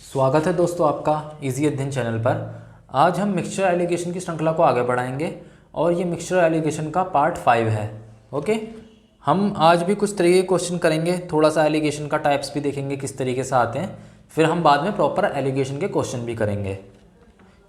स्वागत है दोस्तों आपका इजी अध्ययन चैनल पर। आज हम मिक्सचर एलिगेशन की श्रृंखला को आगे बढ़ाएंगे और ये मिक्सचर एलिगेशन का पार्ट 5 है। ओके, हम आज भी कुछ तरीके के क्वेश्चन करेंगे, थोड़ा सा एलिगेशन का टाइप्स भी देखेंगे किस तरीके से आते हैं, फिर हम बाद में प्रॉपर एलिगेशन के क्वेश्चन भी करेंगे।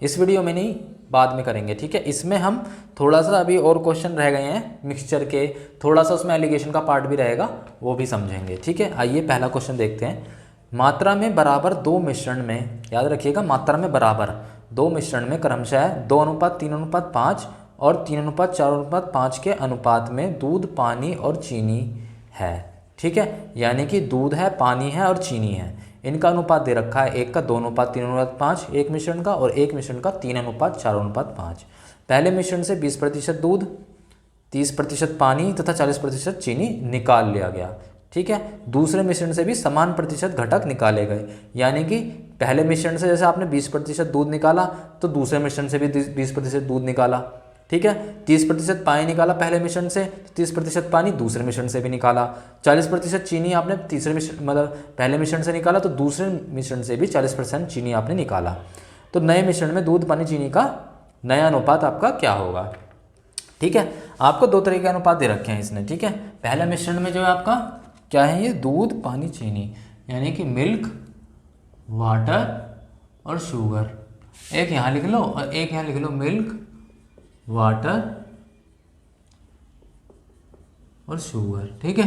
इस वीडियो में नहीं, बाद में करेंगे, ठीक है। इसमें हम थोड़ा सा अभी और क्वेश्चन रह गए हैं मिक्सचर के, थोड़ा सा उसमें एलिगेशन का पार्ट भी रहेगा, वो भी समझेंगे, ठीक है। आइए पहला क्वेश्चन देखते हैं। मात्रा में बराबर दो मिश्रण में, याद रखिएगा मात्रा में बराबर दो मिश्रण में क्रमशः 2:3:5 और 3:4:5 के अनुपात में दूध, पानी और चीनी है, ठीक है। यानी कि दूध है, पानी है और चीनी है, इनका अनुपात दे रखा है, एक का 2:3:5 एक मिश्रण का और एक मिश्रण का 3:4:5। पहले मिश्रण से 20% दूध, 30% पानी तथा 40% चीनी निकाल लिया गया, ठीक है। दूसरे मिश्रण से भी समान प्रतिशत घटक निकाले गए, यानी कि पहले मिश्रण से जैसे आपने 20% दूध निकाला तो दूसरे मिश्रण से भी 20% दूध निकाला, ठीक है। 30% पानी निकाला पहले मिश्रण से, 30% पानी दूसरे मिश्रण से भी निकाला। 40% चीनी आपने तीसरे मिश्रण मतलब पहले मिश्रण से निकाला तो दूसरे मिश्रण से भी 40% चीनी आपने निकाला। तो नए मिश्रण में दूध, पानी, चीनी का नया अनुपात आपका क्या होगा, ठीक है। आपको दो तरह के अनुपात दे रखे हैं इसने, ठीक है। पहले मिश्रण में जो है आपका क्या है, ये दूध, पानी, चीनी, यानी कि मिल्क, वाटर और शुगर। एक यहाँ लिख लो और एक यहाँ लिख लो, मिल्क, वाटर और शुगर, ठीक है।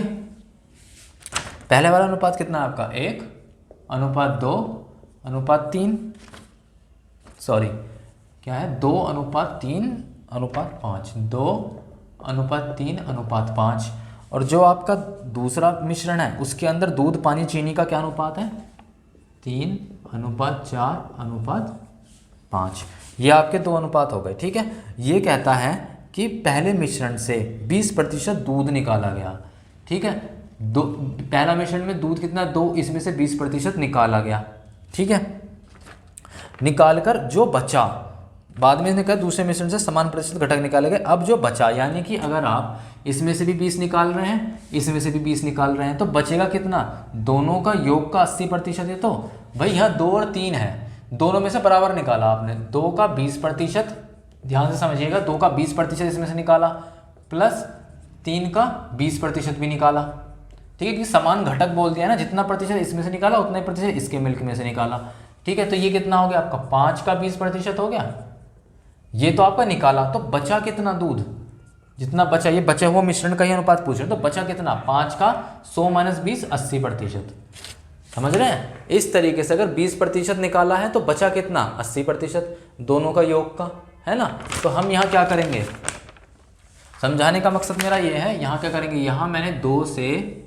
पहले वाला अनुपात कितना है आपका, 1:2:3, सॉरी क्या है, 2:3:5, 2:3:5। और जो आपका दूसरा मिश्रण है उसके अंदर दूध, पानी, चीनी का क्या अनुपात है, 3:4:5। ये आपके दो अनुपात हो गए, ठीक है। ये कहता है कि पहले मिश्रण से 20% दूध निकाला गया, ठीक है। दो पहला मिश्रण में दूध कितना, 2, इसमें से 20% निकाला गया, ठीक है। निकालकर जो बचा, बाद में इसने कहा दूसरे मिश्रण से समान प्रतिशत घटक निकाले गए। अब जो बचा, यानी कि अगर आप इसमें से भी 20 निकाल रहे हैं, इसमें से भी 20 निकाल रहे हैं, तो बचेगा कितना, दोनों का योग का 80% है। तो भाई यहाँ 2 और 3 है, दोनों में से बराबर निकाला आपने, 2 का 20%, ध्यान से समझिएगा, 2 का 20% इसमें से निकाला प्लस 3 का 20% भी निकाला, ठीक है। कि समान घटक बोल दिया ना, जितना प्रतिशत इसमें से निकाला उतना ही प्रतिशत इसके मिल्क में से निकाला, ठीक है। तो ये कितना हो गया आपका, 5 का 20% हो गया, ये तो आपका निकाला। तो बचा कितना दूध, जितना बचा, ये बचे हुआ मिश्रण का ही अनुपात पूछ रहे, तो बचा कितना, 5 का 100 - 20 80%, समझ रहे हैं। इस तरीके से अगर 20% निकाला है तो बचा कितना, 80%, दोनों का योग का, है ना। तो हम यहाँ क्या करेंगे, समझाने का मकसद मेरा ये है, यहाँ क्या करेंगे, यहाँ मैंने 2 से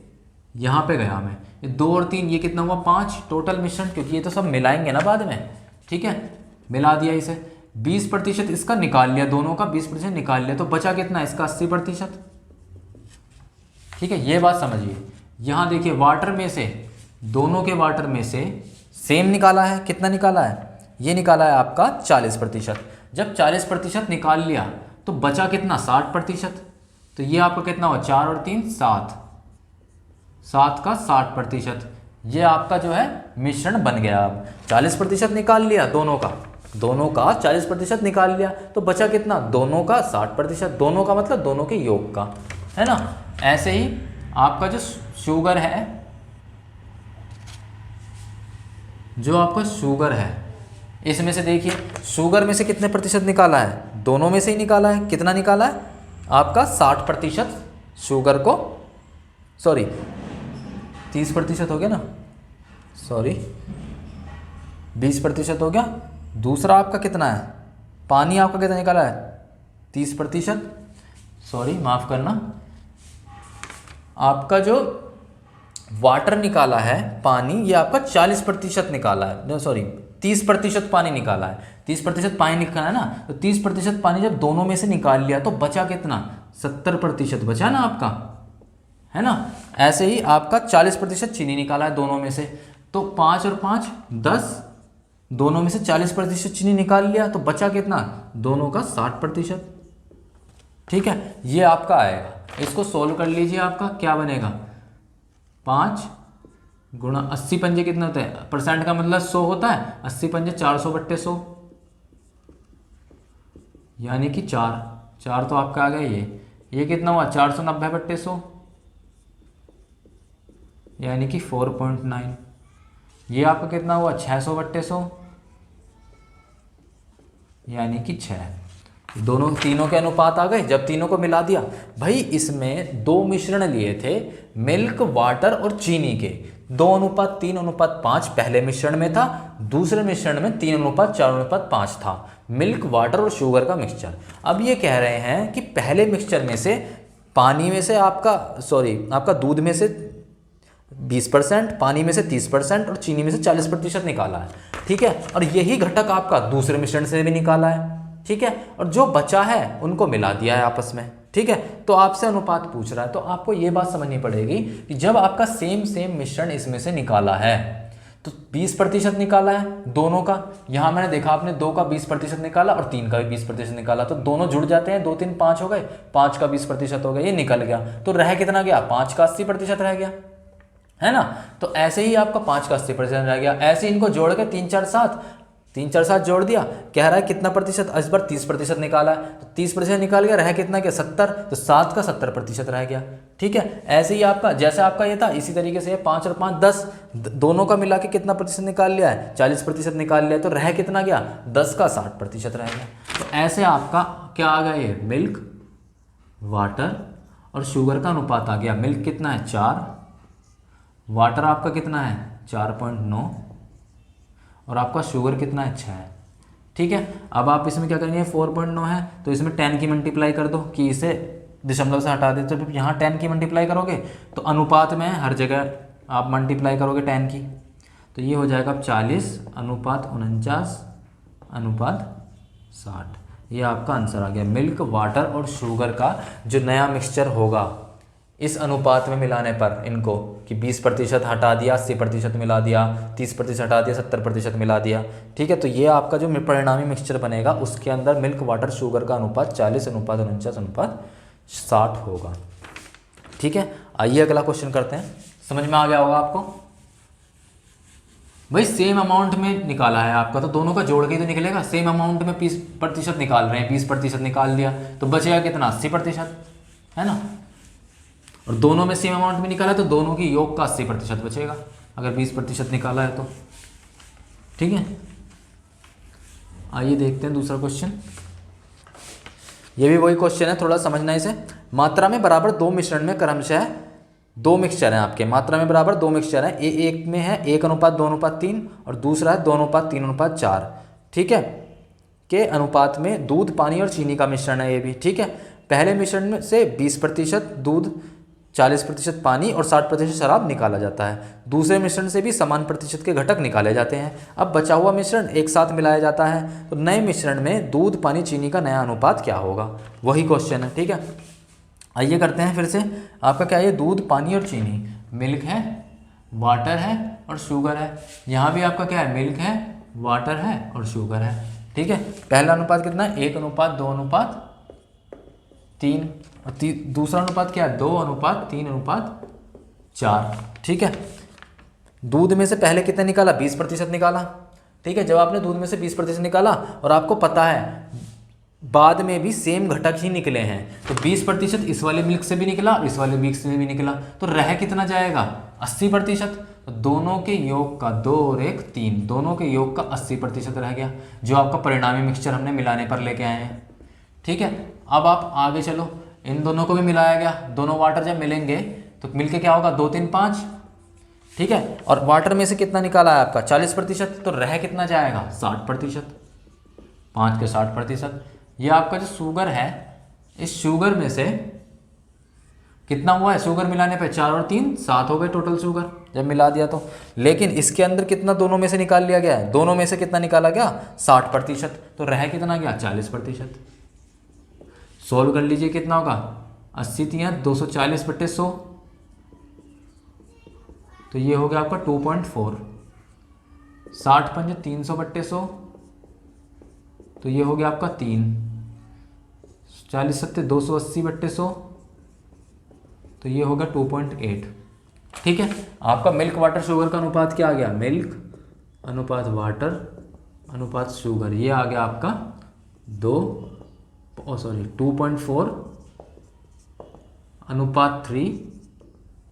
यहाँ पे गया मैं, 2 और 3, ये कितना हुआ, 5 टोटल मिश्रण, क्योंकि ये तो सब मिलाएंगे ना बाद में, ठीक है। मिला दिया इसे, 20% इसका निकाल लिया, दोनों का 20% निकाल लिया, तो बचा कितना, इसका 80%, ठीक है। ये बात समझिए। यहाँ देखिए वाटर में से, दोनों के वाटर में से सेम निकाला है, कितना निकाला है, ये निकाला है आपका 40%। जब 40% निकाल लिया तो बचा कितना, 60%। तो ये आपका कितना हुआ, 4 और 3 7, 7 का 60%। ये आपका जो है मिश्रण बन गया। अब 40% निकाल लिया, दोनों का 40% निकाल लिया, तो बचा कितना, दोनों का 60%, दोनों का मतलब दोनों के योग का, है ना। ऐसे ही आपका जो शुगर है, जो आपका शुगर है, इसमें से देखिए शुगर में से कितने प्रतिशत निकाला है, दोनों में से ही निकाला है। कितना निकाला है आपका, 60% शुगर को, सॉरी 30% हो गया ना, सॉरी 20% हो गया। दूसरा आपका कितना है, पानी आपका कितना निकाला है, 30%, सॉरी माफ़ करना, आपका जो वाटर निकाला है पानी, ये आपका 40% निकाला है, सॉरी 30% पानी निकाला है, 30% पानी निकाला है ना। तो 30% पानी जब दोनों में से निकाल लिया तो बचा कितना, 70% बचा ना आपका, है ना। ऐसे ही आपका 40% चीनी निकाला है दोनों में से, तो 5 और 5 10, दोनों में से 40% चीनी निकाल लिया तो बचा कितना, दोनों का 60%। ठीक है, ये आपका आएगा। इसको सोल्व कर लीजिए, आपका क्या बनेगा, 5 गुणा 80 पंजे कितना होता है, परसेंट का मतलब 100 होता है, 80 पंजे 400/100, यानी कि 4 तो आपका आ गया ये कितना हुआ 490/100, यानी कि 4.9। ये आपका कितना हुआ 600/100, यानी कि 6। दोनों तीनों के अनुपात आ गए। जब तीनों को मिला दिया, भाई इसमें दो मिश्रण लिए थे, मिल्क, वाटर और चीनी के, 2:3:5 पहले मिश्रण में था, दूसरे मिश्रण में 3:4:5 था, मिल्क, वाटर और शुगर का मिक्सचर। अब ये कह रहे हैं कि पहले मिक्सचर में से पानी में से आपका दूध में से 20%, पानी में से 30% और चीनी में से 40% निकाला है। ठीक है, और यही घटक आपका दूसरे मिश्रण से भी निकाला है। ठीक है, और जो बचा है उनको मिला दिया है आपस में। ठीक है, तो आपसे अनुपात पूछ रहा है, तो आपको ये बात समझनी पड़ेगी कि जब आपका सेम मिश्रण इसमें से निकाला है तो 20% निकाला है दोनों का। यहाँ मैंने देखा आपने 2 का 20% निकाला और 3 का भी 20% निकाला, तो दोनों जुड़ जाते हैं, 2 3 5 हो गए, 5 का 20% हो गया, ये निकल गया। तो रह कितना गया, 5 का 80% रह गया, है ना। तो ऐसे ही आपका 5 का 80% रह गया। ऐसे इनको जोड़ के 3 4 7 जोड़ दिया, कह रहा है कितना प्रतिशत, इस बार 30% निकाला है, तो 30% निकाल गया, रह कितना गया 70, तो 7 का 70% रह गया। ठीक है, ऐसे ही आपका जैसे आपका ये था इसी तरीके से 5 और 5 10, दोनों का मिला के कितना प्रतिशत निकाल लिया है, 40% निकाल लिया, तो रह कितना गया, 10 का 60% रह गया। तो ऐसे आपका क्या आ गया, ये मिल्क, वाटर और शुगर का अनुपात आ गया। मिल्क कितना है 4, वाटर आपका कितना है 4.9 और आपका शुगर कितना है 6। ठीक है, अब आप इसमें क्या करेंगे, 4.9 है तो इसमें 10 की मल्टीप्लाई कर दो कि इसे दशमलव से हटा दे, तो जब यहाँ 10 की मल्टीप्लाई करोगे तो अनुपात में हर जगह आप मल्टीप्लाई करोगे 10 की, तो ये हो जाएगा 40:49:60। ये आपका आंसर आ गया। मिल्क, वाटर और शुगर का जो नया मिक्सचर होगा इस अनुपात में मिलाने पर इनको, कि 20% हटा दिया 80% मिला दिया, 30% हटा दिया 70% मिला दिया। ठीक है, तो ये आपका जो परिणामी मिक्सचर बनेगा उसके अंदर मिल्क, वाटर, शुगर का अनुपात 40:49:60 होगा। ठीक है, आइए अगला क्वेश्चन करते हैं। समझ में आ गया होगा आपको। भाई सेम अमाउंट में निकाला है आपका, तो दोनों का जोड़ के तो निकलेगा। सेम अमाउंट में 20% निकाल रहे हैं, 20% निकाल दिया तो बचेगा कितना 80%, है ना। और दोनों में सेम अमाउंट में निकाला तो दोनों की योग का 80% बचेगा अगर 20% निकाला है तो। ठीक है, आइए देखते हैं दूसरा क्वेश्चन। ये भी वही क्वेश्चन है, थोड़ा समझना इसे। मात्रा में बराबर दो मिश्रण में क्रमशः दो मिक्सचर हैं आपके, मात्रा में बराबर दो मिक्सचर हैं, एक में है 1:2:3 और दूसरा है 2:3:4। ठीक है, के अनुपात में दूध, पानी और चीनी का मिश्रण है ये भी। ठीक है, पहले मिश्रण में से 20% दूध, 40% पानी और 60% शराब निकाला जाता है। दूसरे मिश्रण से भी समान प्रतिशत के घटक निकाले जाते हैं। अब बचा हुआ मिश्रण एक साथ मिलाया जाता है, तो नए मिश्रण में दूध, पानी, चीनी का नया अनुपात क्या होगा, वही क्वेश्चन है। ठीक है, आइए करते हैं फिर से। आपका क्या है, दूध, पानी और चीनी, मिल्क है, वाटर है और शुगर है। यहाँ भी आपका क्या है, मिल्क है, वाटर है और शुगर है। ठीक है, पहला अनुपात कितना है, 1:2:3 और दूसरा अनुपात क्या है, 2:3:4। ठीक है, दूध में से पहले कितना निकाला, 20% निकाला। ठीक है, जब आपने दूध में से 20% निकाला और आपको पता है बाद में भी सेम घटक ही निकले हैं, तो 20% इस वाले मिल्क से भी निकला, इस वाले मिल्क से भी निकला, तो रह कितना जाएगा 80%। तो दोनों के योग का 2 और 1 3, दोनों के योग का 80% रह गया, जो आपका परिणामी मिक्सचर हमने मिलाने पर लेके आए हैं। ठीक है, अब आप आगे चलो, इन दोनों को भी मिलाया गया, दोनों वाटर जब मिलेंगे तो मिलके क्या होगा 2 3 5। ठीक है, और वाटर में से कितना निकाला है आपका 40%, तो रह कितना जाएगा 60%, 5 के 60%। ये आपका जो शुगर है, इस शुगर में से कितना हुआ है, शुगर मिलाने पे 4 और 3 7 हो गए टोटल शुगर जब मिला दिया तो। लेकिन इसके अंदर कितना दोनों में से निकाल लिया गया है, दोनों में से कितना निकाला गया 60%, तो रह कितना गया 40%। सोल्व कर लीजिए, कितना होगा 80 × 240/100, तो ये हो गया आपका 2.4। 60 पंजे 300/100, तो ये हो गया आपका 3। 40 सत्ते 280/100, तो ये होगा 2.8। ठीक है, आपका मिल्क वाटर शुगर का अनुपात क्या आ गया, मिल्क अनुपात वाटर अनुपात शुगर, ये आ गया आपका 2.4 अनुपात 3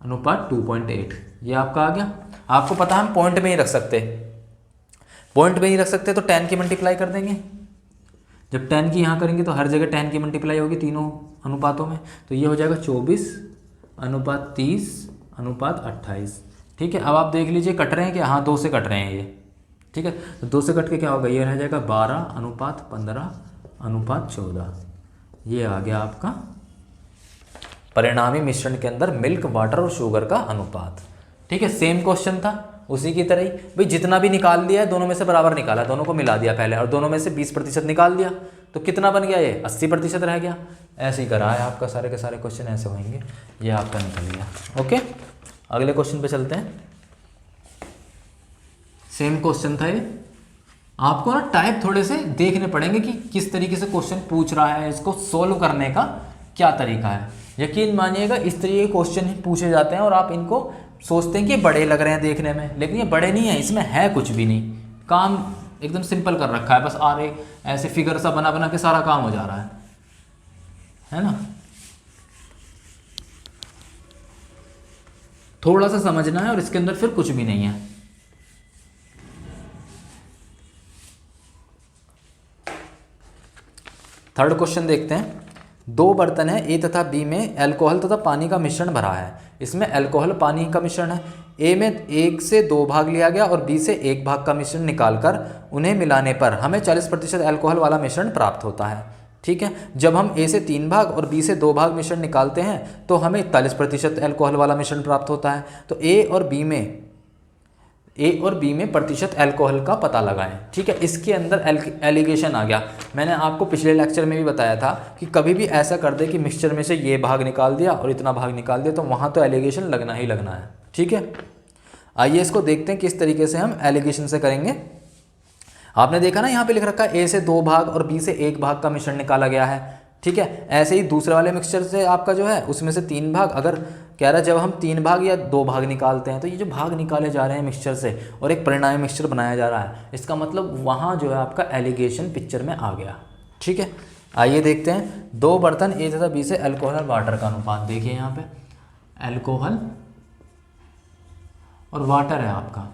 अनुपात 2.8, ये आपका आ गया। आपको पता है हम पॉइंट में ही रख सकते, पॉइंट में ही रख सकते तो 10 की मल्टीप्लाई कर देंगे। जब 10 की यहाँ करेंगे तो हर जगह 10 की मल्टीप्लाई होगी तीनों अनुपातों में, तो ये हो जाएगा 24 अनुपात 30 अनुपात 28। ठीक है, अब आप देख लीजिए कट रहे हैं क्या, हाँ 2 से कट रहे हैं ये। ठीक है, तो 2 से कट के क्या होगा, ये रह जाएगा 12 अनुपात 15 अनुपात 14। ये आ गया आपका परिणामी मिश्रण के अंदर मिल्क वाटर और शुगर का अनुपात। ठीक है, सेम क्वेश्चन था उसी की तरह ही, भाई जितना भी निकाल दिया है दोनों में से बराबर निकाला, दोनों को मिला दिया पहले और दोनों में से 20% निकाल दिया, तो कितना बन गया, ये 80% रह गया। ऐसे ही करा है आपका, सारे के सारे क्वेश्चन ऐसे होंगे, ये आपका निकल गया। ओके, अगले क्वेश्चन पे चलते हैं। सेम क्वेश्चन था ये, आपको ना टाइप थोड़े से देखने पड़ेंगे कि किस तरीके से क्वेश्चन पूछ रहा है, इसको सोल्व करने का क्या तरीका है। यकीन मानिएगा इस तरीके के क्वेश्चन ही पूछे जाते हैं और आप इनको सोचते हैं कि बड़े लग रहे हैं देखने में, लेकिन ये बड़े नहीं है, इसमें है कुछ भी नहीं, काम एकदम सिंपल कर रखा है, बस आरे ऐसे फिगर सा बना बना के सारा काम हो जा रहा है ना। थोड़ा सा समझना है और इसके अंदर फिर कुछ भी नहीं है। थर्ड क्वेश्चन देखते हैं। 2 बर्तन है ए तथा बी में अल्कोहल तथा पानी का मिश्रण भरा है। इसमें अल्कोहल पानी का मिश्रण है। ए में 1 से 2 भाग लिया गया और बी से 1 भाग का मिश्रण निकालकर उन्हें मिलाने पर हमें 40% अल्कोहल वाला मिश्रण प्राप्त होता है। ठीक है, जब हम ए से 3 भाग और बी से 2 भाग मिश्रण निकालते हैं तो हमें 41% अल्कोहल वाला मिश्रण प्राप्त होता है। तो ए और बी में प्रतिशत अल्कोहल का पता लगाएं। ठीक है, इसके अंदर एलिगेशन आ गया। मैंने आपको पिछले लेक्चर में भी बताया था कि कभी भी ऐसा कर दे कि मिक्सचर में से ये भाग निकाल दिया और इतना भाग निकाल दिया, तो वहाँ तो एलिगेशन लगना ही लगना है। ठीक है, आइए इसको देखते हैं किस तरीके से हम एलिगेशन से करेंगे। आपने देखा ना यहाँ पे लिख रखा है ए से 2 भाग और बी से 1 भाग का मिश्रण निकाला गया है। ठीक है, ऐसे ही दूसरे वाले मिक्सचर से आपका जो है उसमें से 3 भाग, अगर कह रहा है जब हम 3 भाग या 2 भाग निकालते हैं तो ये जो भाग निकाले जा रहे हैं मिक्सचर से और एक परिणामी मिक्सचर बनाया जा रहा है, इसका मतलब वहाँ जो है आपका एलिगेशन पिक्चर में आ गया। ठीक है, आइए देखते हैं। 2 बर्तन ए तथा बी से अल्कोहल और वाटर का अनुपात देखिए, यहाँ पे अल्कोहल और वाटर है आपका।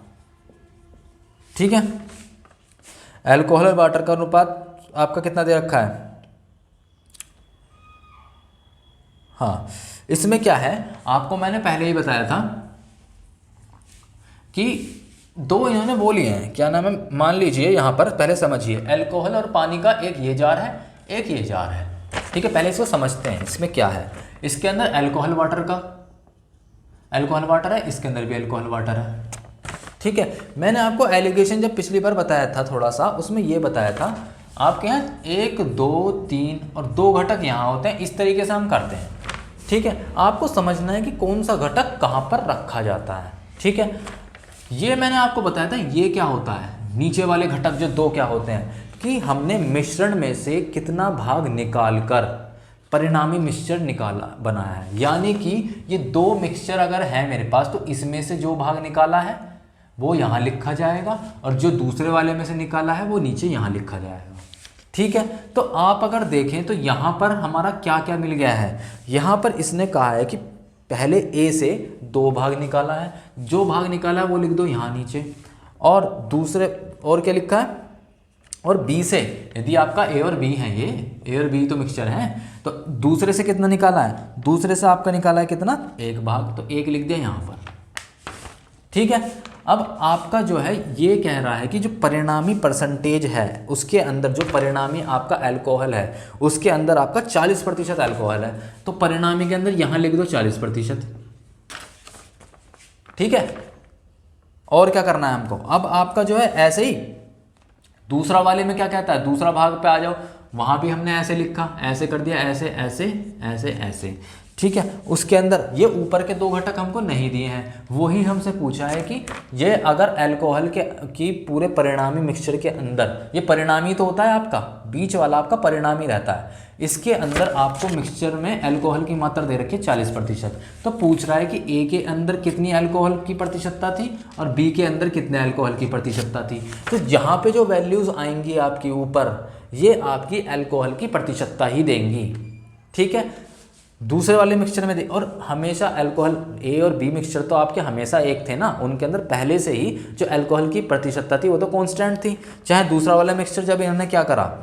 ठीक है, अल्कोहल और वाटर का अनुपात आपका कितना दे रखा है, हाँ इसमें क्या है आपको मैंने पहले ही बताया था कि 2 इन्होंने वो लिए हैं, क्या नाम है, मान लीजिए यहाँ पर पहले समझिए अल्कोहल और पानी का एक ये जार है एक ये जार है। ठीक है, पहले इसको समझते हैं इसमें क्या है। इसके अंदर अल्कोहल वाटर है, इसके अंदर भी अल्कोहल वाटर है। ठीक है, मैंने आपको एलिगेशन जब पिछली बार बताया था थोड़ा सा, उसमें ये बताया था आपके यहाँ 1 2 3 और 2 घटक यहाँ होते हैं, इस तरीके से हम करते हैं। ठीक है, आपको समझना है कि कौन सा घटक कहाँ पर रखा जाता है। ठीक है, ये मैंने आपको बताया था ये क्या होता है, नीचे वाले घटक जो 2 क्या होते हैं कि हमने मिश्रण में से कितना भाग निकालकर परिणामी मिक्सचर बनाया है। यानी कि ये 2 मिक्सचर अगर है मेरे पास तो इसमें से जो भाग निकाला है वो यहाँ लिखा जाएगा और जो दूसरे वाले में से निकाला है वो नीचे यहाँ लिखा जाएगा। ठीक है, तो आप अगर देखें तो यहाँ पर हमारा क्या क्या मिल गया है। यहाँ पर इसने कहा है कि पहले ए से 2 भाग निकाला है, जो भाग निकाला है वो लिख दो यहाँ नीचे, और दूसरे और क्या लिखा है, और बी से यदि आपका ए और बी है, ये ए और बी तो मिक्सचर है, तो दूसरे से कितना निकाला है, दूसरे से आपका निकाला है कितना 1 भाग, तो 1 लिख दिया यहाँ पर। ठीक है, अब आपका जो है ये कह रहा है कि जो परिणामी परसेंटेज है उसके अंदर जो परिणामी आपका अल्कोहल है उसके अंदर आपका 40% अल्कोहल है, तो परिणामी के अंदर यहाँ लिख दो 40%। ठीक है, और क्या करना है हमको, अब आपका जो है ऐसे ही दूसरा वाले में क्या कहता है, दूसरा भाग पे आ जाओ, वहाँ भी हमने ऐसे लिखा, ऐसे कर दिया, ऐसे ऐसे ऐसे ऐसे, ठीक है। उसके अंदर ये ऊपर के दो घटक हमको नहीं दिए हैं, वही हमसे पूछा है कि ये अगर अल्कोहल के की पूरे परिणामी मिक्सचर के अंदर, ये परिणामी तो होता है आपका, बीच वाला आपका परिणामी रहता है, इसके अंदर आपको मिक्सचर में अल्कोहल की मात्रा दे रखी है 40%। तो पूछ रहा है कि ए के अंदर कितनी अल्कोहल की प्रतिशतता थी और बी के अंदर कितने अल्कोहल की प्रतिशतता थी। तो यहाँ पे जो वैल्यूज़ आएंगी आपकी ऊपर, ये आपकी अल्कोहल की प्रतिशतता ही देंगी। ठीक है, दूसरे वाले मिक्सचर में और हमेशा अल्कोहल ए और बी मिक्सचर तो आपके हमेशा एक थे ना, उनके अंदर पहले से ही जो अल्कोहल की प्रतिशतता थी वो तो कांस्टेंट थी। चाहे दूसरा वाला मिक्सचर जब इन्होंने क्या करा,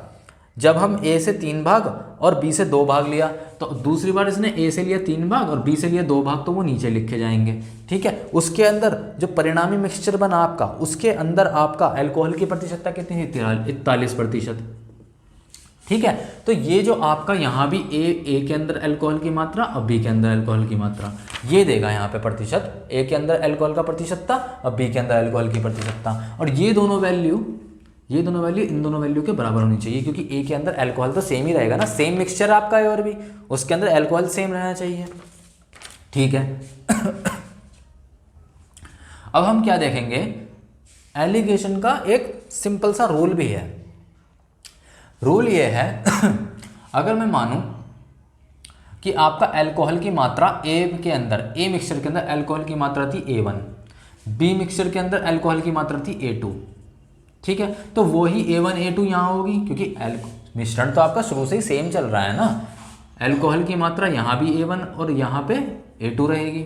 जब हम ए से 3 भाग और बी से 2 भाग लिया, तो दूसरी बार इसने ए से लिया 3 भाग और बी से लिया 2 भाग, तो वो नीचे लिखे जाएंगे। ठीक है, उसके अंदर जो परिणामी मिक्सचर बना आपका, उसके अंदर आपका अल्कोहल की प्रतिशतता कितनी थी, 41%। ठीक है, तो ये जो आपका यहाँ भी ए के अंदर अल्कोहल की मात्रा और बी के अंदर अल्कोहल की मात्रा, ये देगा यहाँ पे प्रतिशत, ए के अंदर अल्कोहल का प्रतिशतता और बी के अंदर अल्कोहल की प्रतिशतता। और ये दोनों वैल्यू इन दोनों वैल्यू के बराबर होनी चाहिए, क्योंकि ए के अंदर अल्कोहल तो सेम ही रहेगा ना, सेम मिक्सचर आपका है और भी, उसके अंदर अल्कोहल सेम रहना चाहिए। ठीक है अब हम क्या देखेंगे, एलिगेशन का एक सिंपल सा रूल भी है। रूल ये है अगर मैं मानूं कि आपका अल्कोहल की मात्रा ए के अंदर, ए मिक्सचर के अंदर अल्कोहल की मात्रा थी A1, बी मिक्सचर के अंदर अल्कोहल की मात्रा थी A2। ठीक है, तो वही A1 A2 यहाँ होगी, क्योंकि मिश्रण तो आपका शुरू से ही सेम चल रहा है ना। अल्कोहल की मात्रा यहाँ भी A1 और यहाँ पे A2 रहेगी।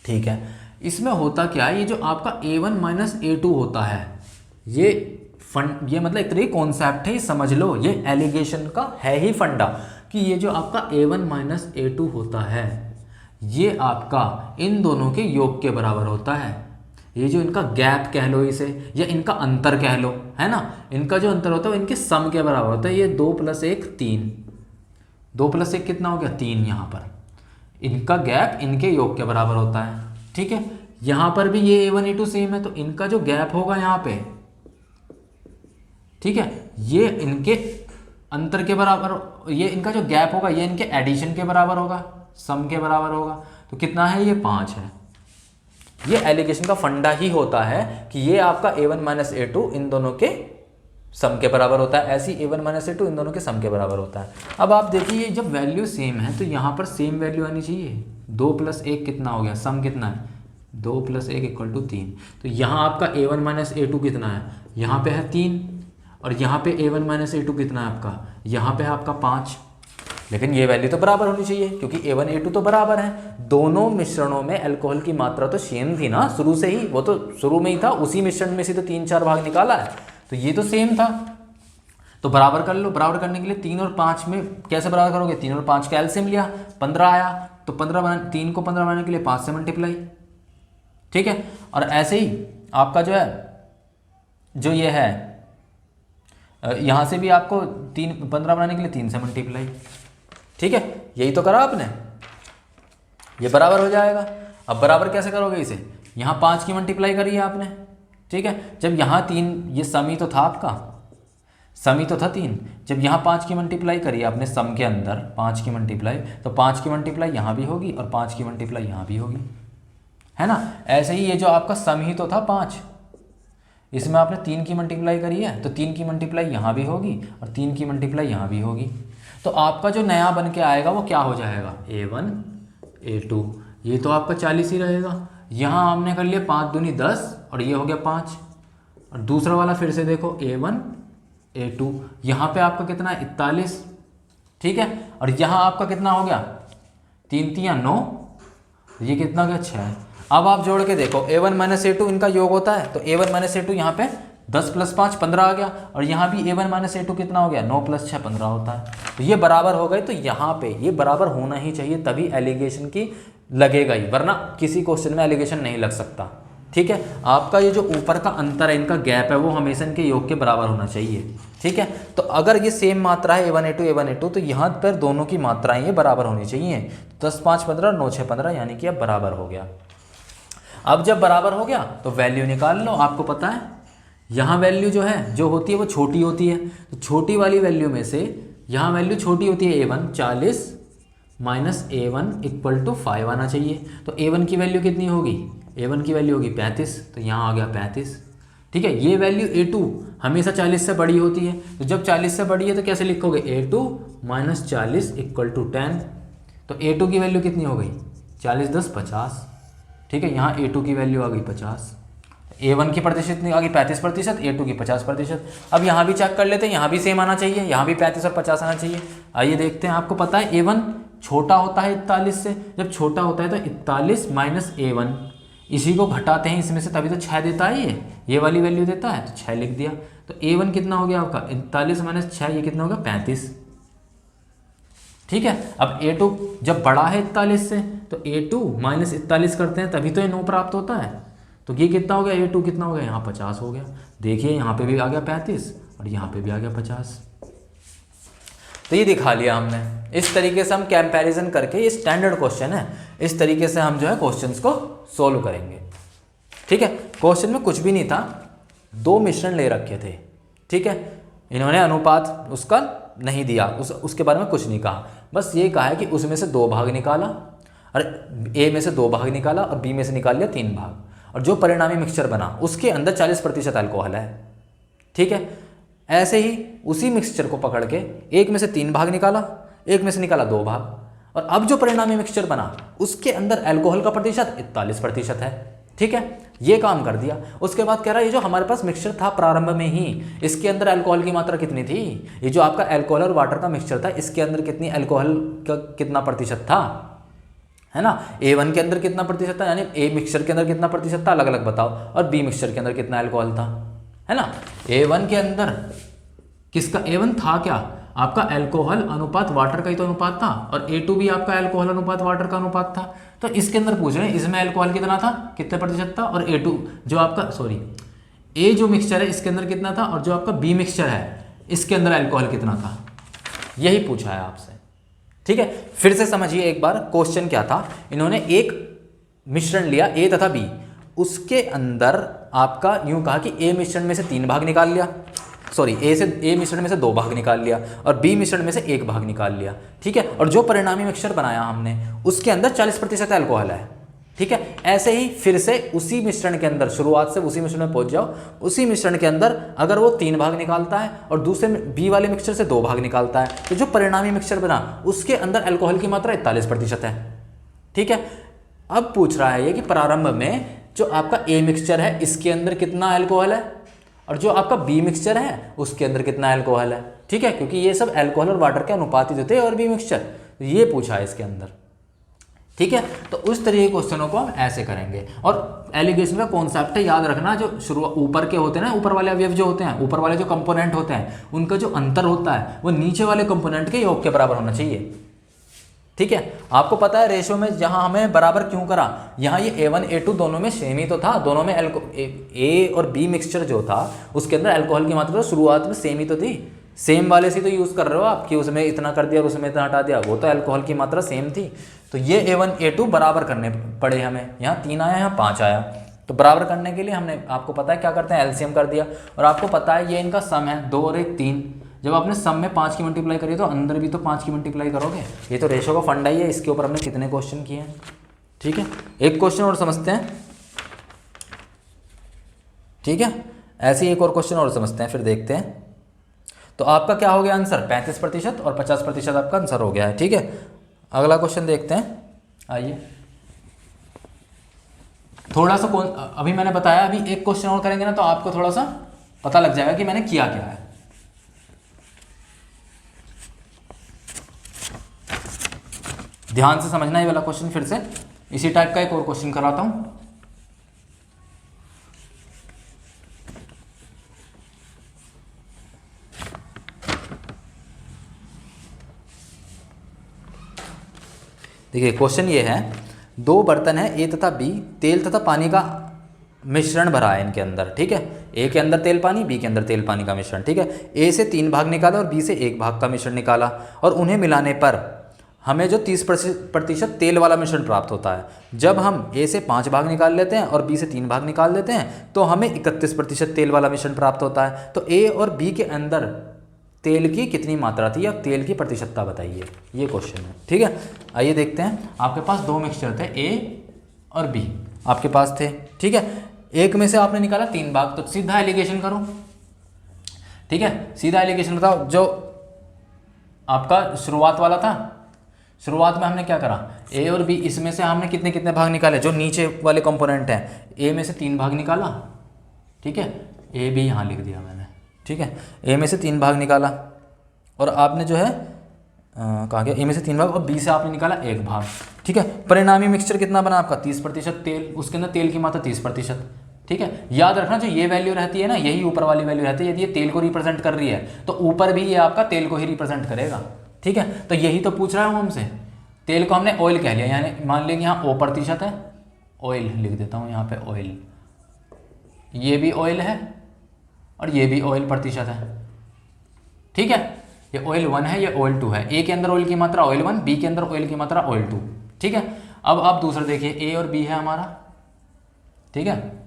ठीक है, इसमें होता क्या है, ये जो आपका A1 माइनस A2 होता है, ये मतलब एक तरह कॉन्सेप्ट है, ये समझ लो, ये एलिगेशन का है ही फंडा, कि ये जो आपका A1 माइनस A2 होता है, ये आपका इन दोनों के योग के बराबर होता है। ये जो इनका गैप कह लो इसे, या इनका अंतर कह लो, है ना, इनका जो अंतर होता है वो इनके सम के बराबर होता है। ये 2 + 1 3, 2 + 1 कितना हो गया 3, यहाँ पर इनका गैप इनके योग के बराबर होता है। ठीक है, यहाँ पर भी ये A1 A2 सेम है, तो इनका जो गैप होगा यहाँ पे, ठीक है, ये इनके अंतर के बराबर, ये इनका जो गैप होगा ये इनके एडिशन के बराबर होगा, सम के बराबर होगा। तो कितना है, ये 5 है। ये एलिगेशन का फंडा ही होता है कि ये आपका A1 माइनस A2 इन दोनों के सम के बराबर होता है, ऐसी A1 माइनस A2 इन दोनों के सम के बराबर होता है। अब आप देखिए, जब वैल्यू सेम है तो यहाँ पर सेम वैल्यू आनी चाहिए। 2 + 1 कितना हो गया, सम कितना है, 2 + 1 = 3। तो यहाँ आपका A1 माइनस A2 कितना है, यहाँ पे है 3, और यहाँ पे A1 माइनस A2 कितना है आपका, यहाँ पे है आपका 5। लेकिन ये वैल्यू तो बराबर होनी चाहिए, क्योंकि A1 A2 तो बराबर है। दोनों मिश्रणों में अल्कोहल की मात्रा तो सेम थी ना शुरू से ही, वो तो शुरू में ही था, उसी मिश्रण में से तो 3-4 भाग निकाला है, तो ये तो सेम था। तो बराबर कर लो। बराबर करने के लिए 3 और 5 में कैसे बराबर करोगे, 3 और 5 का एलसीएम लिया, 15 आया, तो 3 को 15 बनाने के लिए 5 से मल्टीप्लाई। ठीक है, और ऐसे ही आपका जो है, जो ये है, यहाँ से भी आपको 15 बनाने के लिए 3 से मल्टीप्लाई। ठीक है, यही तो करा आपने, ये बराबर हो जाएगा। अब बराबर कैसे करोगे इसे, यहाँ 5 की मल्टीप्लाई करी है आपने। ठीक है, जब यहाँ 3, ये सम ही तो था आपका, सम ही तो था 3, जब यहाँ 5 की मल्टीप्लाई करी आपने सम के अंदर 5 की मल्टीप्लाई, तो 5 की मल्टीप्लाई यहाँ भी होगी और 5 की मल्टीप्लाई यहाँ भी होगी, है ना। ऐसे ही ये जो आपका सम ही तो था 5, इसमें आपने 3 की मल्टीप्लाई करी है, तो 3 की मल्टीप्लाई यहाँ भी होगी और 3 की मल्टीप्लाई यहाँ भी होगी। तो आपका जो नया बन के आएगा वो क्या हो जाएगा, A1 A2, ये तो आपका 40 ही रहेगा। यहाँ हमने कर लिया 5 दूनी 10 और ये हो गया 5। और दूसरा वाला फिर से देखो, A1 A2, यहाँ पे आपका कितना है 41। ठीक है, और यहाँ आपका कितना हो गया 3 3 9, ये कितना हो गया 6। अब आप जोड़ के देखो, A1 माइनस A2 इनका योग होता है, तो A1 माइनस A2 यहाँ पे 10 + 5 15 आ गया, और यहाँ भी A1 माइनस A2 कितना हो गया 9 + 6 15 होता है। तो ये बराबर हो गए, तो यहाँ पे ये बराबर होना ही चाहिए, तभी एलिगेशन की लगेगा ही, वरना किसी क्वेश्चन में एलिगेशन नहीं लग सकता। ठीक है, आपका ये जो ऊपर का अंतर है, इनका गैप है, वो हमेशा इनके योग के बराबर होना चाहिए। ठीक है, तो अगर ये सेम मात्रा है A1 A2 तो यहाँ पर दोनों की मात्राएं ये बराबर होनी चाहिए। 10 5 15 9 6 15, यानी कि अब बराबर हो गया। अब जब बराबर हो गया तो वैल्यू निकाल लो। आपको पता है यहाँ वैल्यू जो है, जो होती है वो छोटी होती है, तो छोटी वाली वैल्यू में से यहाँ वैल्यू छोटी होती है A1 40, minus A1 equal to 5 आना चाहिए। तो A1 की वैल्यू कितनी होगी, A1 की वैल्यू होगी 35, तो यहाँ आ गया 35। ठीक है, ये वैल्यू A2 हमेशा 40 से बड़ी होती है, तो जब 40 से बड़ी है तो कैसे लिखोगे, A2 माइनस 40 इक्वल टू 10। तो A2 की वैल्यू कितनी हो गई, 40 10 50। ठीक है, यहाँ A2 की वैल्यू आ गई 50, A1 की प्रतिशत कितनी आ गई 35%, A2 की 50%। अब यहाँ भी चेक कर लेते हैं, यहाँ भी सेम आना चाहिए, यहाँ भी 35 और 50 आना चाहिए। आइए देखते हैं, आपको पता है A1 छोटा होता है 41 से, जब छोटा होता है तो 41 माइनस A1, इसी को घटाते हैं इसमें से, तभी तो 6 देता है, ये वाली वैल्यू देता है, तो 6 लिख दिया। तो A1 कितना हो गया आपका 41 माइनस 6, ये कितना होगा 35। ठीक है, अब A2 जब बड़ा है 41 से, तो A2 माइनस 41 करते हैं तभी तो ये 9 प्राप्त होता है। तो ये कितना हो गया, A2 कितना हो गया, यहाँ 50 हो गया। देखिए यहाँ पे भी आ गया 35 और यहाँ पे भी आ गया 50। तो ये दिखा लिया हमने। इस तरीके से हम कंपैरिजन करके, ये स्टैंडर्ड क्वेश्चन है, इस तरीके से हम जो है क्वेश्चंस को सोल्व करेंगे। ठीक है, क्वेश्चन में कुछ भी नहीं था, 2 मिश्रण ले रखे थे। ठीक है, इन्होंने अनुपात उसका नहीं दिया, उसके बारे में कुछ नहीं कहा, बस ये कहा है कि उसमें से 2 भाग निकाला, और A में से 2 भाग निकाला और B में से निकाल लिया 3 भाग, और जो परिणामी मिक्सचर बना उसके अंदर 40% अल्कोहल है। ठीक है, ऐसे ही उसी मिक्सचर को पकड़ के एक में से 3 भाग निकाला, एक में से निकाला 2 भाग, और अब जो परिणामी मिक्सचर बना उसके अंदर अल्कोहल का प्रतिशत 41% है। ठीक है, ये काम कर दिया। उसके बाद कह रहा है ये जो हमारे पास मिक्सचर था प्रारंभ में ही, इसके अंदर अल्कोहल की मात्रा कितनी थी, ये जो आपका अल्कोहल और वाटर का मिक्सचर था, इसके अंदर कितनी अल्कोहल का कितना प्रतिशत था, है ना। A1 के अंदर कितना प्रतिशत था, यानी A मिक्सचर के अंदर कितना प्रतिशत था, अलग अलग बताओ, और B मिक्सचर के अंदर कितना अल्कोहल था, है ना। A1 के अंदर किसका, A1 था क्या, आपका अल्कोहल अनुपात वाटर का ही तो अनुपात था, और A2 भी आपका अल्कोहल अनुपात वाटर का अनुपात था। तो इसके अंदर पूछ रहे हैं इसमें अल्कोहल कितना था, कितने प्रतिशत था, और A2 जो आपका A जो मिक्सचर है इसके अंदर कितना था, और जो आपका B मिक्सचर है इसके अंदर अल्कोहल कितना था, यही पूछा है आपसे। ठीक है, फिर से समझिए एक बार क्वेश्चन क्या था। इन्होंने एक मिश्रण लिया A तथा B, उसके अंदर आपका यूं कहा कि A मिश्रण में से 3 भाग निकाल लिया, A मिश्रण में से 2 भाग निकाल लिया, और B मिश्रण में से 1 भाग निकाल लिया। ठीक है, और जो परिणामी मिक्सचर बनाया हमने उसके अंदर 40% अल्कोहल है। ठीक है, ऐसे ही फिर से उसी मिश्रण के अंदर, शुरुआत से उसी मिश्रण में पहुंच जाओ, उसी मिश्रण के अंदर अगर वो 3 भाग निकालता है और दूसरे B वाले मिक्सचर से 2 भाग निकालता है, तो जो परिणामी मिक्सचर बना उसके अंदर अल्कोहल की मात्रा 41% है। ठीक है, अब पूछ रहा है ये कि प्रारंभ में जो आपका A मिक्सचर है इसके अंदर कितना अल्कोहल है, और जो आपका B मिक्सचर है उसके अंदर कितना अल्कोहल है। ठीक है, क्योंकि ये सब अल्कोहल और वाटर के अनुपात ही होते हैं, और B मिक्सचर, ये पूछा है इसके अंदर। ठीक है, तो उस तरह के क्वेश्चनों को हम ऐसे करेंगे। और एलिगेशन का कॉन्सेप्ट है, याद रखना, जो शुरू ऊपर के होते हैं ना, ऊपर वाले अवयव जो होते हैं, ऊपर वाले जो कंपोनेंट होते हैं, उनका जो अंतर होता है वो नीचे वाले कंपोनेंट के योग के बराबर होना चाहिए। ठीक है, आपको पता है रेशो में जहां हमें बराबर क्यों करा, यहाँ ये A1 A2 दोनों में सेम ही तो था, दोनों में A और B मिक्सचर जो था उसके अंदर अल्कोहल की मात्रा शुरुआत में सेम ही तो थी, सेम वाले से तो यूज़ कर रहे हो आप कि उसमें इतना कर दिया और उसमें इतना हटा दिया, वो तो अल्कोहल की मात्रा सेम थी। तो ये A1 A2 बराबर करने पड़े हमें, यहाँ 3 आया, यहाँ 5 आया, तो बराबर करने के लिए हमने, आपको पता है क्या करते हैं, एलसीएम कर दिया। और आपको पता है ये इनका सम है, 2 और 1 3, जब आपने सम में 5 की मल्टीप्लाई करी तो अंदर भी तो 5 की मल्टीप्लाई करोगे। ये तो रेशो का फंडा ही है, इसके ऊपर हमने कितने क्वेश्चन किए हैं। ठीक है, एक क्वेश्चन और समझते हैं। ठीक है, ऐसे ही एक और क्वेश्चन और समझते हैं, फिर देखते हैं। तो आपका क्या हो गया आंसर, 35% और 50% आपका आंसर हो गया है। ठीक है, अगला क्वेश्चन देखते हैं। आइए, थोड़ा सा अभी मैंने बताया, अभी एक क्वेश्चन और करेंगे ना तो आपको थोड़ा सा पता लग जाएगा कि मैंने किया क्या है। ध्यान से समझना ये वाला क्वेश्चन, फिर से इसी टाइप का एक और क्वेश्चन कराता हूं। देखिए क्वेश्चन ये है, 2 बर्तन है A तथा B, तेल तथा पानी का मिश्रण भरा है इनके अंदर। ठीक है, A के अंदर तेल पानी, B के अंदर तेल पानी का मिश्रण। ठीक है, A से 3 भाग निकाला और B से 1 भाग का मिश्रण निकाला, और उन्हें मिलाने पर हमें जो 30% तेल वाला मिश्रण प्राप्त होता है। जब हम A से 5 भाग निकाल लेते हैं और B से 3 भाग निकाल देते हैं तो हमें 31% तेल वाला मिश्रण प्राप्त होता है। तो A और B के अंदर तेल की कितनी मात्रा थी, अब तेल की प्रतिशतता बताइए, ये क्वेश्चन है। ठीक है, आइए देखते हैं। आपके पास दो मिक्सचर थे, ए और बी आपके पास थे। ठीक है, एक में से आपने निकाला 3 भाग, तो सीधा एलिगेशन करो। ठीक है, सीधा एलिगेशन बताओ। जो आपका शुरुआत वाला था, शुरुआत में हमने क्या करा, ए और बी, इसमें से हमने कितने कितने भाग निकाले, जो नीचे वाले कंपोनेंट हैं, ए में से 3 भाग निकाला। ठीक है, ए बी यहाँ लिख दिया मैंने। ठीक है, ए में से 3 भाग निकाला, और आपने जो है कहा गया, ए में से 3 भाग, और बी से आपने निकाला 1 भाग। ठीक है, परिणामी मिक्सचर कितना बना आपका, 30% तेल, उसके अंदर तेल की मात्रा 30%। ठीक है, याद रखना जो ये वैल्यू रहती है ना, यही ऊपर वाली वैल्यू रहती है। यदि ये तेल को रिप्रेजेंट कर रही है तो ऊपर भी ये आपका तेल को ही रिप्रेजेंट करेगा। ठीक है, तो यही तो पूछ रहा है हमसे। तेल को हमने ऑयल कह लिया, यानी मान लेंगे यहाँ O% है, ऑयल लिख देता हूँ यहाँ पे ऑयल, ये भी ऑयल है और ये भी ऑयल प्रतिशत है। ठीक है, ये ऑयल 1 है, ये ऑयल 2 है। ए के अंदर ऑयल की मात्रा ऑयल 1, बी के अंदर ऑयल की मात्रा ऑयल 2। ठीक है, अब आप दूसरा देखिए, ए और बी है हमारा। ठीक है,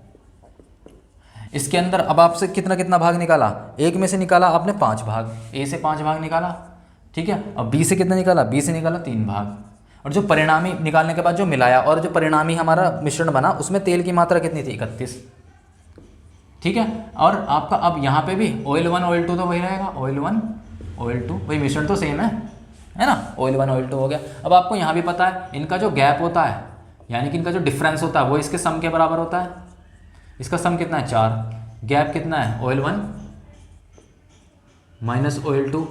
इसके अंदर अब आपसे कितना कितना भाग निकाला, एक में से निकाला आपने 5 भाग, ए से 5 भाग निकाला। ठीक है, अब बी से कितना निकाला, बी से निकाला 3 भाग, और जो परिणामी निकालने के बाद जो मिलाया, और जो परिणामी हमारा मिश्रण बना, उसमें तेल की मात्रा कितनी थी, 31। ठीक है, और आपका अब यहाँ पे भी ऑयल 1 ऑयल 2 तो वही रहेगा, ऑयल 1 ऑयल 2, वही मिश्रण तो सेम है ना, ऑयल 1 ऑयल 2 हो गया। अब आपको यहाँ भी पता है इनका जो गैप होता है, यानी कि इनका जो डिफरेंस होता है, वो इसके सम के बराबर होता है। इसका सम कितना है, 4, गैप कितना है, ऑयल 1 माइनस ऑयल 2।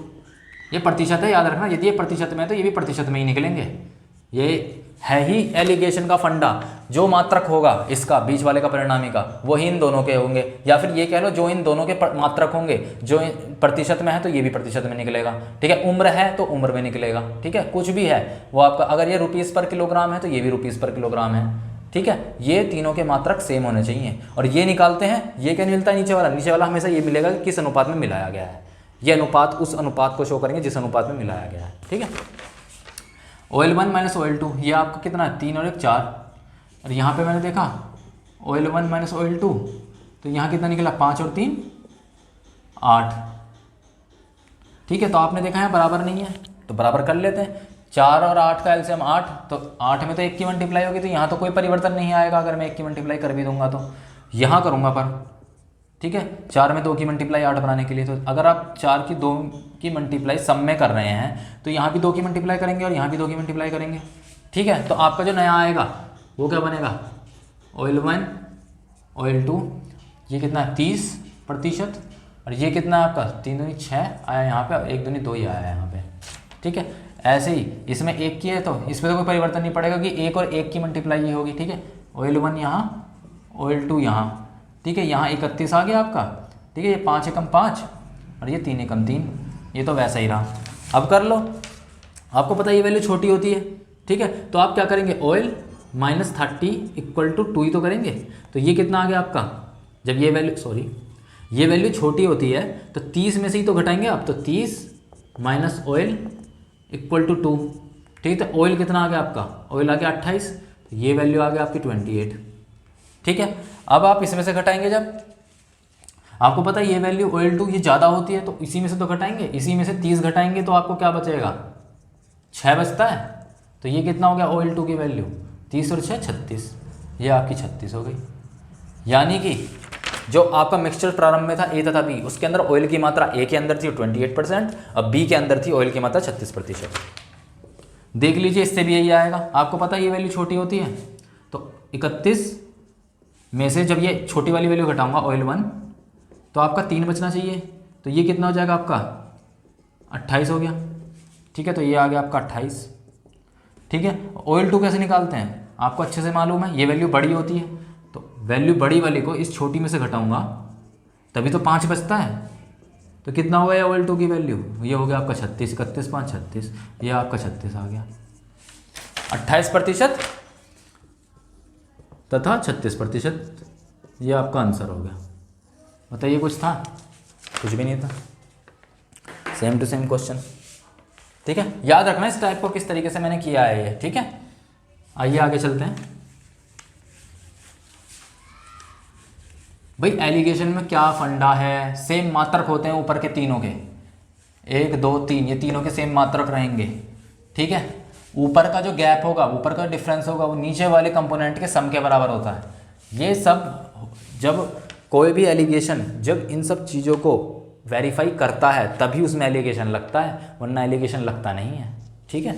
ये प्रतिशत है, याद रखना, यदि ये प्रतिशत में है तो ये भी प्रतिशत में ही निकलेंगे। ये है ही एलिगेशन का फंडा, जो मात्रक होगा इसका बीच वाले का परिणामी का, वही इन दोनों के होंगे, या फिर ये कह लो जो इन दोनों के मात्रक होंगे, जो प्रतिशत में है तो ये भी प्रतिशत में निकलेगा। ठीक है, उम्र है तो उम्र में निकलेगा। ठीक है, कुछ भी है वो आपका, अगर ये रुपीज़ पर किलोग्राम है तो ये भी रुपीज़ पर किलोग्राम है। ठीक है, ये तीनों के मात्रक सेम होने चाहिए, और ये निकालते हैं, ये क्या मिलता है, नीचे वाला, नीचे वाला हमेशा ये मिलेगा कि किस अनुपात में मिलाया गया है। ये अनुपात उस अनुपात को शो करेंगे जिस अनुपात में मिलाया गया है। ठीक है, ऑयल 1 माइनस ऑयल 2, ये आपका कितना है, 3 और 1 4, और यहाँ पे मैंने देखा ऑयल 1 माइनस ऑयल 2, तो यहाँ कितना निकला, 5 और 3 8। ठीक है, तो आपने देखा है बराबर नहीं है, तो बराबर कर लेते हैं। 4 और 8 का एलसीएम 8, तो 8 में तो 1 की मल्टीप्लाई होगी, तो यहाँ तो कोई परिवर्तन नहीं आएगा अगर मैं 1 की मल्टीप्लाई कर भी दूंगा तो, यहाँ करूँगा पर। ठीक है, 4 में 2 की मल्टीप्लाई 8 बनाने के लिए, तो अगर आप 4 की 2 की मल्टीप्लाई सब में कर रहे हैं तो यहाँ भी 2 की मल्टीप्लाई करेंगे और यहाँ भी 2 की मल्टीप्लाई करेंगे। ठीक है, तो आपका जो नया आएगा वो क्या बनेगा, ऑयल 1 ऑयल 2, ये कितना है 30%, और ये कितना है आपका 3 दूनी 6 आया यहाँ पे, 1 दूनी 2 ही आया यहाँ पे। ठीक है, ऐसे ही इसमें 1 की है तो इसमें तो कोई परिवर्तन नहीं पड़ेगा कि 1 और 1 की मल्टीप्लाई ये होगी। ठीक है, ऑयल 1 यहाँ, ऑयल 2 यहाँ। ठीक है, यहाँ 31 आ गया आपका। ठीक है, ये 5 एकम 5 और ये 3 एकम 3, ये तो वैसा ही रहा। अब कर लो, आपको पता है ये वैल्यू छोटी होती है। ठीक है, तो आप क्या करेंगे, ऑयल माइनस 30 इक्वल टू 2 ही तो करेंगे, तो ये कितना आ गया आपका, जब ये वैल्यू ये वैल्यू छोटी होती है तो 30 में से ही तो घटाएंगे आप, तो 30 माइनस ऑयल इक्वल टू 2। ठीक है, तो ऑयल कितना आ गया आपका, ऑयल आ गया 28, तो ये वैल्यू आ गया आपकी 28। ठीक है, अब आप इसमें से घटाएंगे, जब आपको पता है ये वैल्यू ऑयल 2 ये ज़्यादा होती है तो इसी में से तो घटाएंगे, इसी में से 30 घटाएंगे तो आपको क्या बचेगा, 6 बचता है। तो ये कितना हो गया ऑयल 2 की वैल्यू, 30 और 6 36, ये आपकी 36 हो गई। यानी कि जो आपका मिक्सचर प्रारंभ में था ए तथा बी, उसके अंदर ऑयल की मात्रा ए के अंदर थी 28%, अब बी के अंदर थी ऑयल की मात्रा 36%। देख लीजिए, इससे भी यही आएगा। आपको पता है ये वैल्यू छोटी होती है, तो 31 में से जब ये छोटी वाली वैल्यू घटाऊंगा ऑयल 1, तो आपका 3 बचना चाहिए, तो ये कितना हो जाएगा आपका 28 हो गया। ठीक है, तो ये आ गया आपका 28। ठीक है, ऑयल 2 कैसे निकालते हैं आपको अच्छे से मालूम है, ये वैल्यू बड़ी होती है, तो वैल्यू बड़ी वाली को इस छोटी में से घटाऊंगा तभी तो 5 बचता है, तो कितना हो गया ऑयल 2 की वैल्यू, ये हो गया आपका 36, 31 5 36, ये आपका 36 आ गया। 28% तथा 36%, ये आपका आंसर हो गया। बताइए, कुछ था, कुछ भी नहीं था, सेम टू सेम क्वेश्चन। ठीक है, याद रखना इस टाइप को किस तरीके से मैंने किया है ये। ठीक है, आइए आगे चलते हैं। भाई एलिगेशन में क्या फंडा है, सेम मात्रक होते हैं ऊपर के तीनों के, 1 2 3 ये तीनों के सेम मात्रक रहेंगे, ठीक है। ऊपर का जो गैप होगा, ऊपर का डिफरेंस होगा, वो नीचे वाले कंपोनेंट के सम के बराबर होता है। ये सब जब कोई भी एलिगेशन जब इन सब चीज़ों को वेरीफाई करता है तभी उसमें एलिगेशन लगता है, वरना एलिगेशन लगता नहीं है, ठीक है।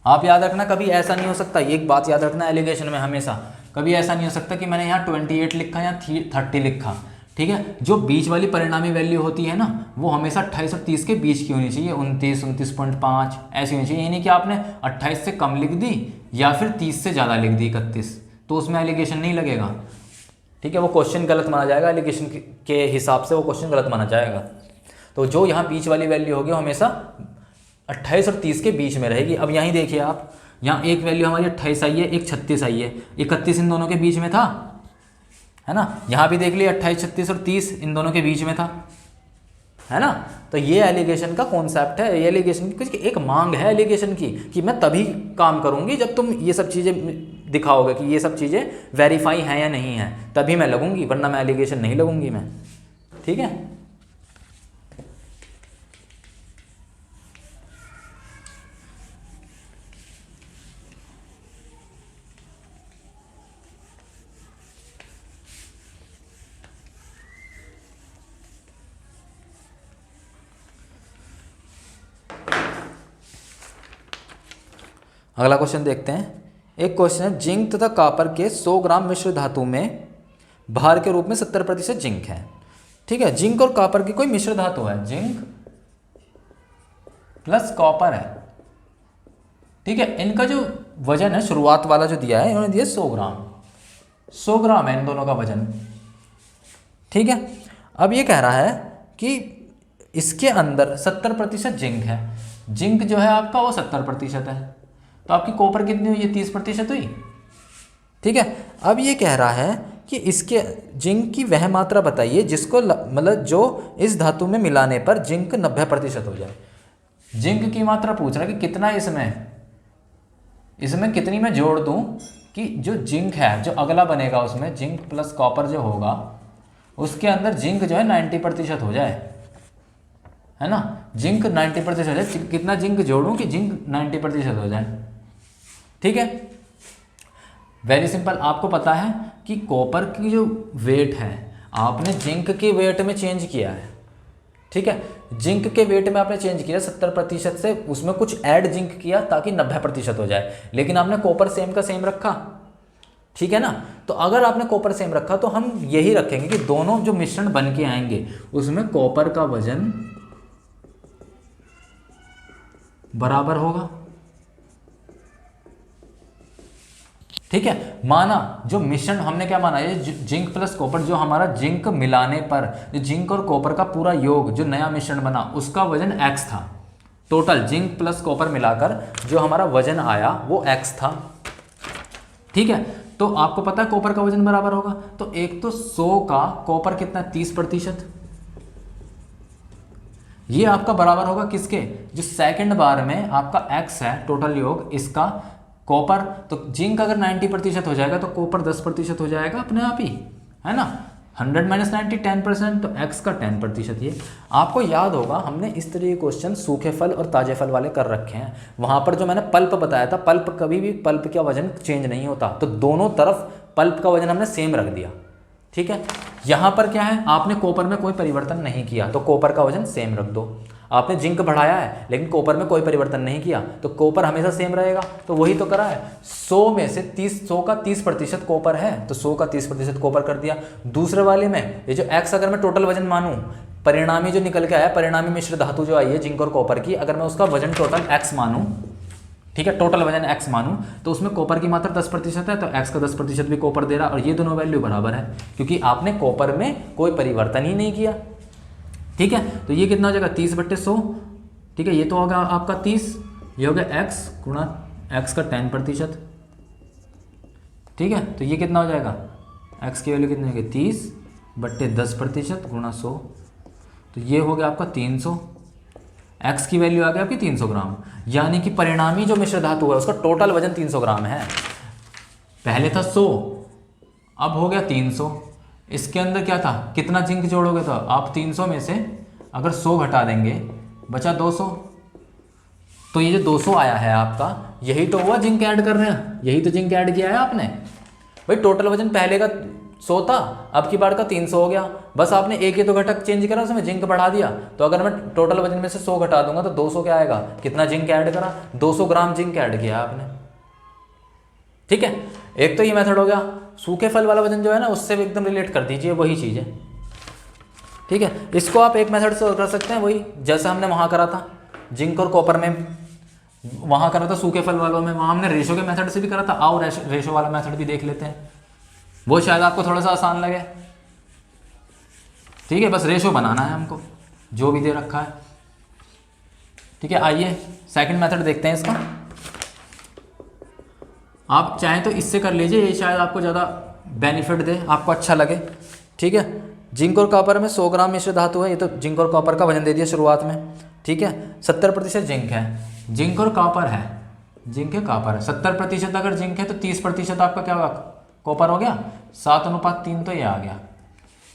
आप याद रखना, कभी ऐसा नहीं हो सकता, एक बात याद रखना एलिगेशन में हमेशा, कभी ऐसा नहीं हो सकता कि मैंने यहाँ 28 लिखा या 30 लिखा, ठीक है। जो बीच वाली परिणामी वैल्यू होती है ना, वो हमेशा 28 और 30 के बीच की होनी चाहिए, 29 29.5 ऐसी होनी चाहिए। ये नहीं कि आपने 28 से कम लिख दी या फिर 30 से ज़्यादा लिख दी 31, तो उसमें एलिगेशन नहीं लगेगा, ठीक है। वो क्वेश्चन गलत माना जाएगा, एलिगेशन के हिसाब से वो क्वेश्चन गलत माना जाएगा। तो जो यहाँ बीच वाली वैल्यू होगी हमेशा 28 और 30 के बीच में रहेगी। अब यहीं देखिए आप, यहाँ एक वैल्यू हमारी 28 आई है, एक 36 आई है, 31 इन दोनों के बीच में था, है ना। यहाँ भी देख लिए 28 36 और 30 इन दोनों के बीच में था, है ना। तो ये एलिगेशन का कॉन्सेप्ट है, ये एलिगेशन की एक मांग है एलिगेशन की, कि मैं तभी काम करूँगी जब तुम ये सब चीज़ें दिखाओगे कि ये सब चीज़ें वेरीफाई हैं या नहीं हैं, तभी मैं लगूंगी, वरना मैं एलिगेशन नहीं लगूंगी मैं, ठीक है। अगला क्वेश्चन देखते हैं। एक क्वेश्चन है, जिंक तथा कॉपर के 100 ग्राम मिश्र धातु में भार के रूप में 70% जिंक है, ठीक है। जिंक और कॉपर की कोई मिश्र धातु है, जिंक प्लस कॉपर है, ठीक है। इनका जो वजन है, शुरुआत वाला जो दिया है, इन्होंने दिया 100 ग्राम, 100 ग्राम है इन दोनों का वजन, ठीक है। अब ये कह रहा है कि इसके अंदर 70% जिंक है, जिंक जो है आपका वो 70% है, तो आपकी कॉपर कितनी हुई, 30% हुई, ठीक है। अब ये कह रहा है कि इसके जिंक की वह मात्रा बताइए जिसको मतलब जो इस धातु में मिलाने पर जिंक 90% हो जाए। जिंक की मात्रा पूछ रहा है कि कितना इसमें कितनी मैं जोड़ दूं कि जो जिंक है, जो अगला बनेगा उसमें जिंक प्लस कॉपर जो होगा, उसके अंदर जिंक जो है 90% हो जाए, है ना। जिंक 90% हो जाए, कितना जिंक जोड़ूं कि जिंक 90% हो जाए, ठीक है। वेरी सिंपल, आपको पता है कि कॉपर की जो वेट है आपने जिंक के वेट में चेंज किया है, ठीक है। जिंक के वेट में आपने चेंज किया 70% से, उसमें कुछ ऐड जिंक किया ताकि 90% हो जाए, लेकिन आपने कॉपर सेम का सेम रखा, ठीक है ना। तो अगर आपने कॉपर सेम रखा तो हम यही रखेंगे कि दोनों जो मिश्रण बन के आएंगे उसमें कॉपर का वजन बराबर होगा, ठीक है। माना जो मिश्रण हमने क्या माना, ये जिंक प्लस कॉपर, जो हमारा जिंक मिलाने पर जो जिंक और कॉपर का पूरा योग जो नया मिश्रण बना उसका वजन x था, टोटल जिंक प्लस कॉपर मिलाकर जो हमारा वजन आया वो x था, ठीक है। तो आपको पता है कॉपर का वजन बराबर होगा, तो एक तो 100 का कॉपर कितना 30%, ये आपका बराबर होगा किसके, जो सेकंड बार में आपका x है टोटल योग इसका कॉपर, तो जिंक अगर 90% हो जाएगा तो कॉपर 10% हो जाएगा अपने आप ही, है ना। 100 - 90 10%, तो x का 10%। ये आपको याद होगा हमने इस तरह के क्वेश्चन सूखे फल और ताजे फल वाले कर रखे हैं, वहाँ पर जो मैंने पल्प बताया था, पल्प कभी भी पल्प का वजन चेंज नहीं होता, तो दोनों तरफ पल्प का वजन हमने सेम रख दिया, ठीक है। यहाँ पर क्या है, आपने कॉपर में कोई परिवर्तन नहीं किया तो कॉपर का वजन सेम रख दो, आपने जिंक बढ़ाया है लेकिन कॉपर में कोई परिवर्तन नहीं किया तो कॉपर हमेशा सेम रहेगा, तो वही तो करा है। 100 में से 100 का 30% कॉपर है तो 100 का 30% कॉपर कर दिया। दूसरे वाले में ये जो x अगर मैं टोटल वजन मानूं, परिणामी जो निकल के आया, परिणामी मिश्र धातु जो आई है जिंक और कॉपर की, अगर मैं उसका वजन टोटल x मानूं, ठीक है, टोटल वजन x मानूं, तो उसमें कॉपर की मात्रा 10% है, तो x का 10% भी कॉपर दे रहा, और ये दोनों वैल्यू बराबर है क्योंकि आपने कॉपर में कोई परिवर्तन ही नहीं किया, ठीक है। तो ये कितना हो जाएगा 30/100, ठीक है। ये तो होगा आपका 30, ये हो गया x गुणा x का 10%, ठीक है। तो ये कितना हो जाएगा, x की वैल्यू कितनी होगी 30/10% गुणा 100, तो ये हो गया आपका 300, x की वैल्यू आ गई आपकी 300 ग्राम, यानी कि परिणामी जो मिश्र धातु है उसका टोटल वजन 300 ग्राम है। पहले था 100, अब हो गया 300। इसके अंदर क्या था, कितना जिंक जोड़ोगे तो आप 300 में से अगर 100 घटा देंगे बचा 200, तो ये जो 200 आया है आपका, यही तो हुआ जिंक ऐड कर रहे हैं, यही तो जिंक ऐड किया है आपने। भाई टोटल वजन पहले का 100 था, अब की बार का 300 हो गया, बस आपने एक ही तो घटक चेंज करा, उसमें जिंक बढ़ा दिया। तो अगर मैं टोटल वजन में से 100 घटा दूंगा तो 200 क्या आएगा, कितना जिंक ऐड करा, 200 ग्राम जिंक ऐड किया आपने। ठीक है, एक तो ये मेथड हो गया। सूखे फल वाला वजन जो है ना, उससे भी एकदम रिलेट कर दीजिए, वही चीज़ है। ठीक है, इसको आप एक मेथड से कर सकते हैं, वही जैसा हमने वहाँ करा था जिंक और कॉपर में, वहाँ करा था सूखे फल वालों में, वहाँ हमने रेशो के मेथड से भी करा था। आओ रेशो वाला मेथड भी देख लेते हैं, वो शायद आपको थोड़ा सा आसान लगे। ठीक है, बस रेशो बनाना है हमको जो भी दे रखा है। ठीक है, आइए सेकंड मेथड देखते हैं इसका। आप चाहें तो इससे कर लीजिए, ये शायद आपको ज़्यादा बेनिफिट दे, आपको अच्छा लगे। ठीक है, जिंक और कॉपर में 100 ग्राम मिश्र धातु है, ये तो जिंक और कॉपर का वजन दे दिया शुरुआत में। ठीक है, 70% जिंक है, जिंक और कॉपर है, जिंक है कॉपर है। 70% अगर जिंक है तो 30% आपका क्या होगा, कॉपर हो गया। 7:3 तो ये आ गया,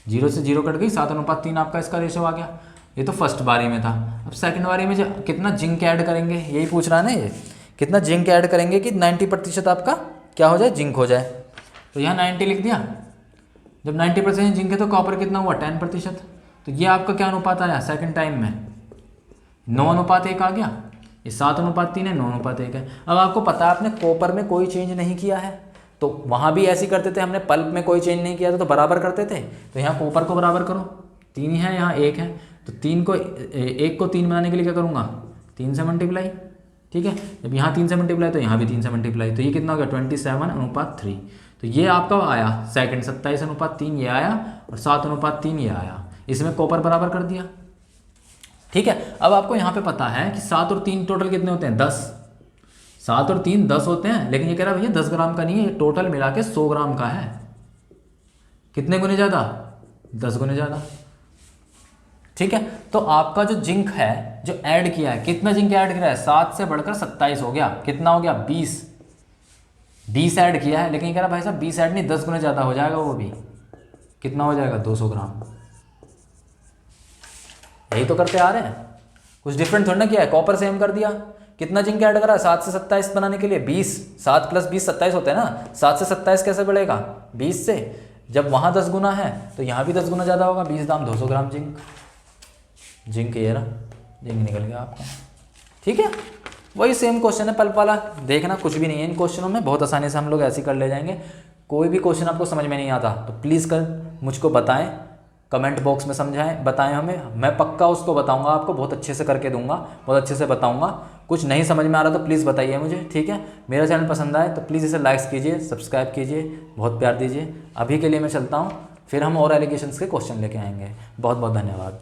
0 से 0 कट गई, 7:3 आपका इसका रेशो आ गया। ये तो फर्स्ट बारी में था। अब सेकंड बारी में जो कितना जिंक ऐड करेंगे, यही पूछ रहा है ना ये, कितना जिंक ऐड करेंगे कि 90% आपका क्या हो जाए, जिंक हो जाए। तो यहाँ 90 लिख दिया। जब 90% जिंक है तो कॉपर कितना हुआ, 10%। तो ये आपका क्या अनुपात आया सेकंड टाइम में, 9:1 आ गया। ये 7:3 है, 9:1 है। अब आपको पता है आपने कॉपर में कोई चेंज नहीं किया है, तो वहाँ भी ऐसे ही करते थे, हमने पल्प में कोई चेंज नहीं किया था तो बराबर करते थे। तो यहाँ कॉपर को बराबर करो, 3 है, यहाँ 1 है, तो 1 को 3 बनाने के लिए क्या करूँगा, 3 से मल्टीप्लाई। ठीक है, जब यहाँ 3 से मल्टीप्लाई तो यहाँ भी 3 से मल्टीप्लाई, तो ये कितना हो गया, 27:3। तो ये आपका आया सेकंड, 27:3 ये आया, और 7:3 ये आया। इसमें कॉपर बराबर कर दिया। ठीक है, अब आपको यहाँ पे पता है कि 7 और 3 टोटल कितने होते हैं, 10। 7 और 3 10 होते हैं, लेकिन ये कह रहा है भैया 10 ग्राम का नहीं है, ये टोटल मिला के 100 ग्राम का है। कितने गुने ज़्यादा, 10 गुने ज़्यादा। ठीक है, तो आपका जो जिंक है जो ऐड किया है, कितना जिंक ऐड किया है, 7 से बढ़कर 27 हो गया। कितना हो गया, 20 ऐड किया है, लेकिन ये कह रहा भाई साहब 20 ऐड नहीं, 10 गुने ज़्यादा हो जाएगा। वो भी कितना हो जाएगा, 200 ग्राम। यही तो करते आ रहे हैं, कुछ डिफरेंट थोड़ा ना किया है। कॉपर सेम कर दिया, कितना जिंक ऐड करा, 7 से 27 बनाने के लिए 20, 7 + 20 27 होते हैं ना। 7 से 27 कैसे बढ़ेगा, 20 से। जब वहाँ 10 गुना है तो यहाँ भी 10 गुना ज़्यादा होगा, 20 दाम 200 ग्राम जिंक। ये रहा, जिंक निकल गया आपका। ठीक है, वही सेम क्वेश्चन है पल्प वाला, देखना कुछ भी नहीं है इन क्वेश्चनों में, बहुत आसानी से हम लोग ऐसे ही कर ले जाएंगे। कोई भी क्वेश्चन आपको समझ में नहीं आता तो प्लीज़ मुझको बताएं, कमेंट बॉक्स में समझाएं, बताएं हमें, मैं पक्का उसको बताऊंगा, आपको बहुत अच्छे से करके दूंगा, बहुत अच्छे से बताऊंगा। कुछ नहीं समझ में आ रहा तो प्लीज़ बताइए मुझे। ठीक है, मेरा चैनल पसंद आए तो प्लीज़ इसे लाइक्स कीजिए, सब्सक्राइब कीजिए, बहुत प्यार दीजिए। अभी के लिए मैं चलता हूँ, फिर हम और एलिगेशंस के क्वेश्चन लेके आएंगे। बहुत बहुत धन्यवाद।